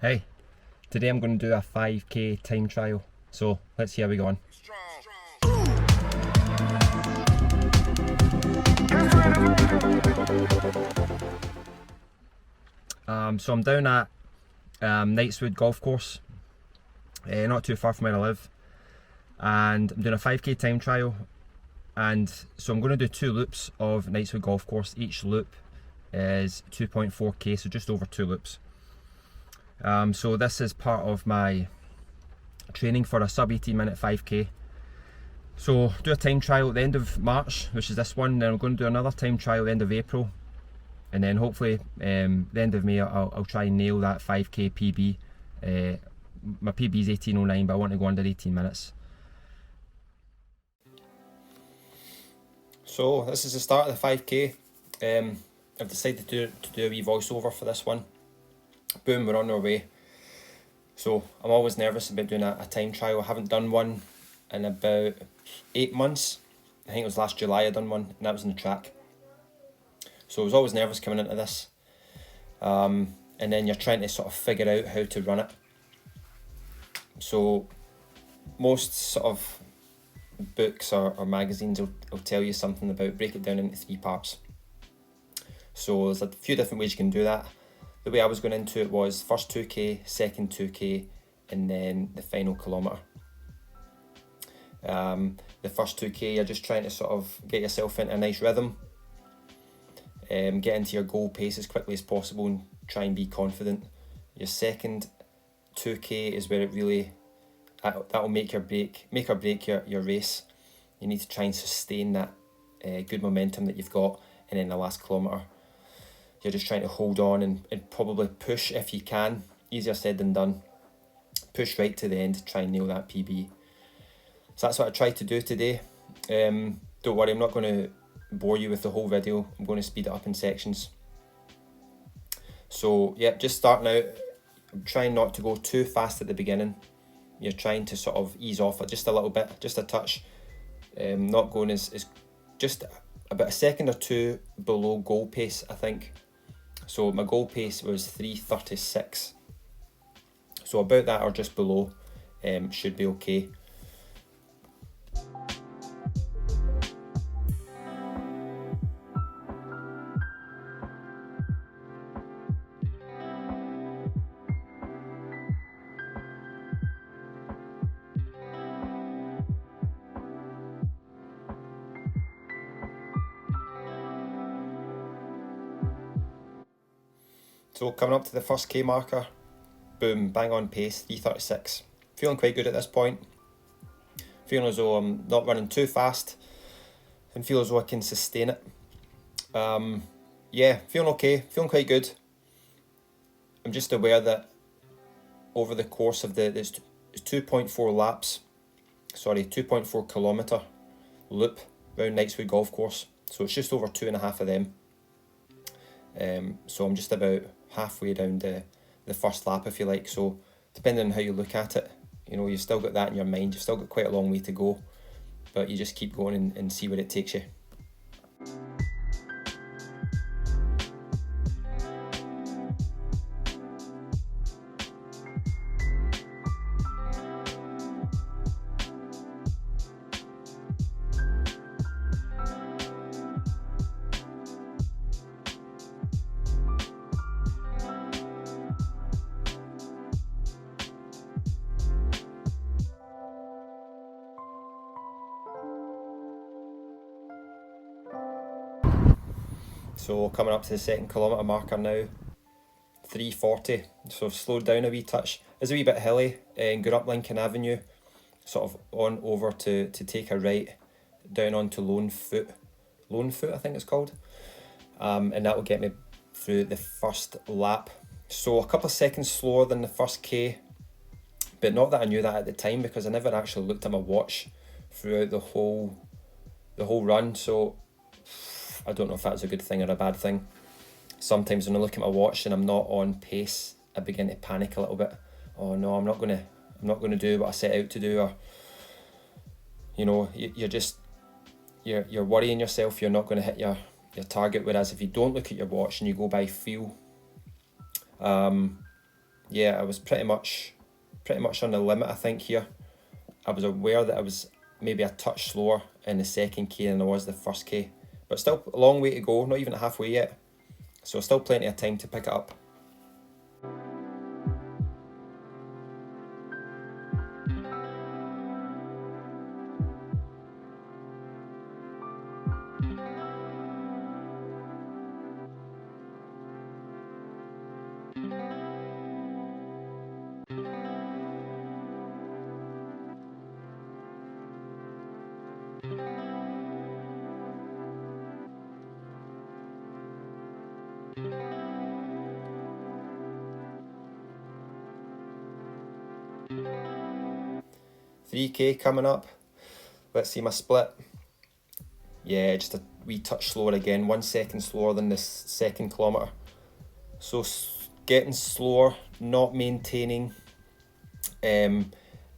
Hey, today I'm going to do a 5k time trial, so let's see how we go on. So I'm down at Knightswood Golf Course, not too far from where I live, and I'm doing a 5k time trial. And so I'm going to do 2 loops of Knightswood Golf Course. Each loop is 2.4k, so just over 2 loops. So this is part of my training for a sub 18 minute 5k. So do a time trial at the end of March, which is this one, then I'm going to do another time trial at the end of April, and then hopefully the end of May I'll try and nail that 5k PB. My PB is 18:09, but I want to go under 18 minutes. So this is the start of the 5k. I've decided to do a wee voiceover for this one. Boom, we're on our way. So I'm always nervous about doing a time trial. I haven't done one in about 8 months. I think it was last July I done one, and that was in the track. So I was always nervous coming into this. And then you're trying to sort of figure out how to run it. So most sort of books or magazines will tell you something about break it down into 3 parts. So there's a few different ways you can do that. The way I was going into it was first 2k, second 2k, and then the final kilometre. The first 2k, you're just trying to sort of get yourself into a nice rhythm, get into your goal pace as quickly as possible and try and be confident. Your second 2k is where it really, that'll make or break your race. You need to try and sustain that good momentum that you've got, and then the last kilometre, you're just trying to hold on and probably push if you can. Easier said than done. Push right to the end to try and nail that PB. So that's what I tried to do today. Don't worry, I'm not going to bore you with the whole video. I'm going to speed it up in sections. So yeah, just starting out, I'm trying not to go too fast at the beginning. You're trying to sort of ease off it just a little bit, just a touch. Not going as just about a second or two below goal pace, I think. So my goal pace was 3:36. So about that or just below should be okay. So coming up to the first K marker, boom, bang on pace, 3:36. Feeling quite good at this point. Feeling as though I'm not running too fast and feel as though I can sustain it. Yeah, feeling okay, feeling quite good. I'm just aware that over the course of there's 2.4 laps, sorry, 2.4 kilometre loop around Knightswood Golf Course. So it's just over 2.5 of them. So I'm just about halfway down the first lap, if you like. So depending on how you look at it, you know, you've still got that in your mind. You've still got quite a long way to go, but you just keep going and see where it takes you. So coming up to the second kilometre marker now, 3:40. So I've slowed down a wee touch. It's a wee bit hilly and going up Lincoln Avenue, sort of on over to take a right down onto Lone Foot I think it's called. And that will get me through the first lap. So a couple of seconds slower than the first K, but not that I knew that at the time because I never actually looked at my watch throughout the whole run. So I don't know if that's a good thing or a bad thing. Sometimes when I look at my watch and I'm not on pace, I begin to panic a little bit. Oh no, I'm not gonna do what I set out to do, or you know, you're worrying yourself you're not gonna hit your target. Whereas if you don't look at your watch and you go by feel, yeah, I was pretty much on the limit, I think, here. I was aware that I was maybe a touch slower in the second K than I was the first K, but still a long way to go, not even halfway yet. So still plenty of time to pick it up. $3K coming up. Let's see my split. Yeah, just a wee touch slower again, 1 second slower than this second kilometre. So getting slower, not maintaining in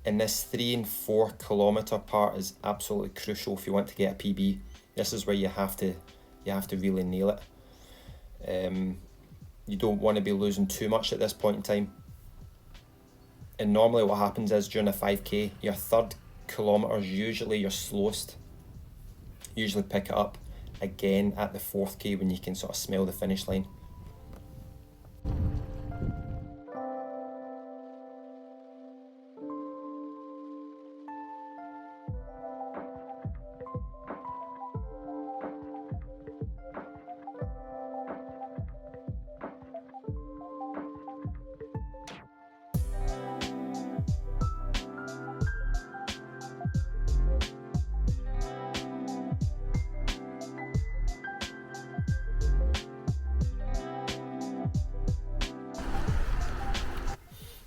this 3 and 4 kilometre part is absolutely crucial if you want to get a PB. This is where you have to really nail it. You don't want to be losing too much at this point in time. And normally what happens is during a 5K, your third kilometre is usually your slowest. Usually pick it up again at the 4th K when you can sort of smell the finish line.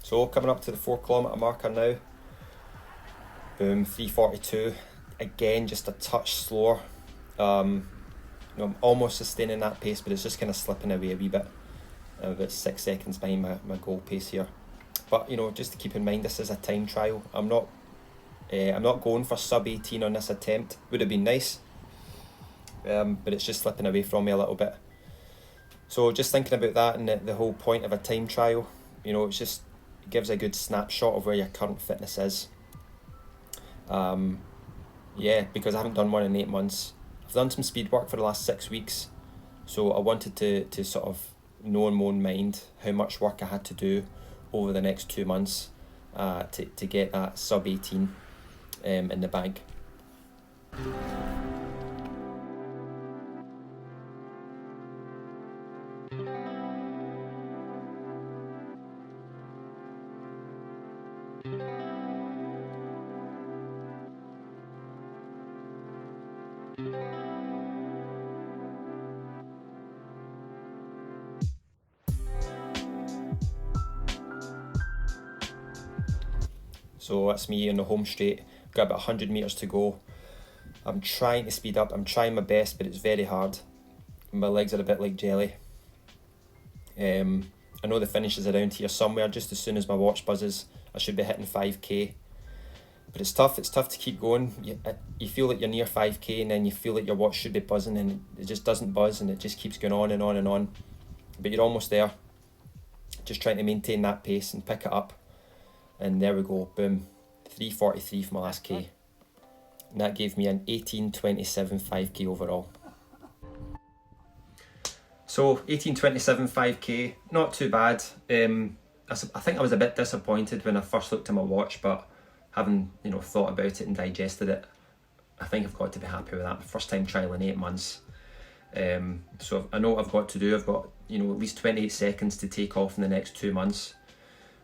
So coming up to the 4 kilometre marker now. Boom, 3:42. Again, just a touch slower. I'm almost sustaining that pace, but it's just kind of slipping away a wee bit. I'm about 6 seconds behind my goal pace here. But just to keep in mind, this is a time trial. I'm not going for sub 18 on this attempt. Would have been nice, but it's just slipping away from me a little bit. So just thinking about that and the whole point of a time trial, it gives a good snapshot of where your current fitness is. Because I haven't done one in 8 months. I've done some speed work for the last 6 weeks, so I wanted to sort of know in my own mind how much work I had to do over the next 2 months to get that sub 18 in the bag. So that's me on the home straight. Got about 100 metres to go. I'm trying to speed up. I'm trying my best, but it's very hard. My legs are a bit like jelly. I know the finish is around here somewhere. Just as soon as my watch buzzes, I should be hitting 5K. But it's tough. It's tough to keep going. You feel like you're near 5K, and then you feel like your watch should be buzzing, and it just doesn't buzz, and it just keeps going on and on and on. But you're almost there. Just trying to maintain that pace and pick it up. And there we go, boom, 3:43 for my last K. And that gave me an 18:27 5K overall. So 18:27 5K, not too bad. I think I was a bit disappointed when I first looked at my watch, but having thought about it and digested it, I think I've got to be happy with that. First time trial in 8 months. So I know what I've got to do. I've got at least 28 seconds to take off in the next 2 months.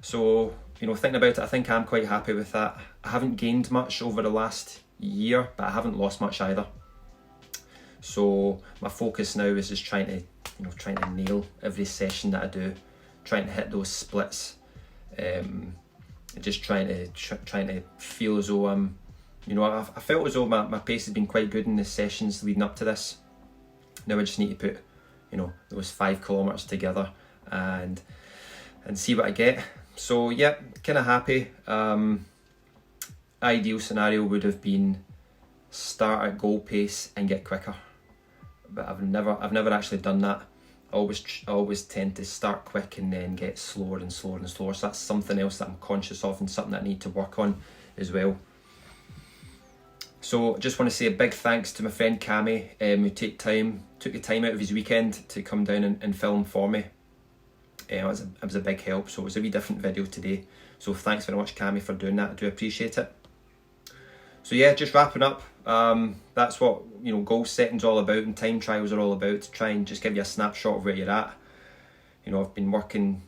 So thinking about it, I think I'm quite happy with that. I haven't gained much over the last year, but I haven't lost much either. So my focus now is just trying to nail every session that I do, trying to hit those splits, just trying to feel as though I felt as though my pace has been quite good in the sessions leading up to this. Now I just need to put those 5 kilometres together and see what I get. So yeah, kind of happy. Ideal scenario would have been start at goal pace and get quicker, but I've never actually done that. I always tend to start quick and then get slower and slower and slower. So that's something else that I'm conscious of and something that I need to work on as well. So just want to say a big thanks to my friend Cammy, who took the time out of his weekend to come down and film for me. It was a big help, so it was a wee different video today. So thanks very much, Cammy, for doing that. I do appreciate it. So yeah, just wrapping up. That's what, you know, goal setting's all about and time trials are all about, to try and just give you a snapshot of where you're at. You know, I've been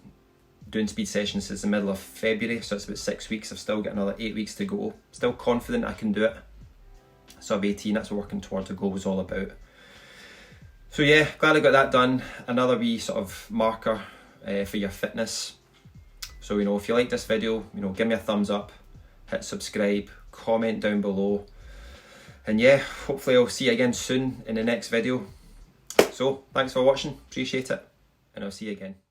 doing speed sessions since the middle of February, so it's about 6 weeks. I've still got another 8 weeks to go. Still confident I can do it. Sub 18, that's what working towards a goal was all about. So yeah, glad I got that done. Another wee sort of marker for your fitness. So, you know, if you like this video, you know, give me a thumbs up, hit subscribe, comment down below. And yeah, hopefully I'll see you again soon in the next video. So, thanks for watching, appreciate it, and I'll see you again.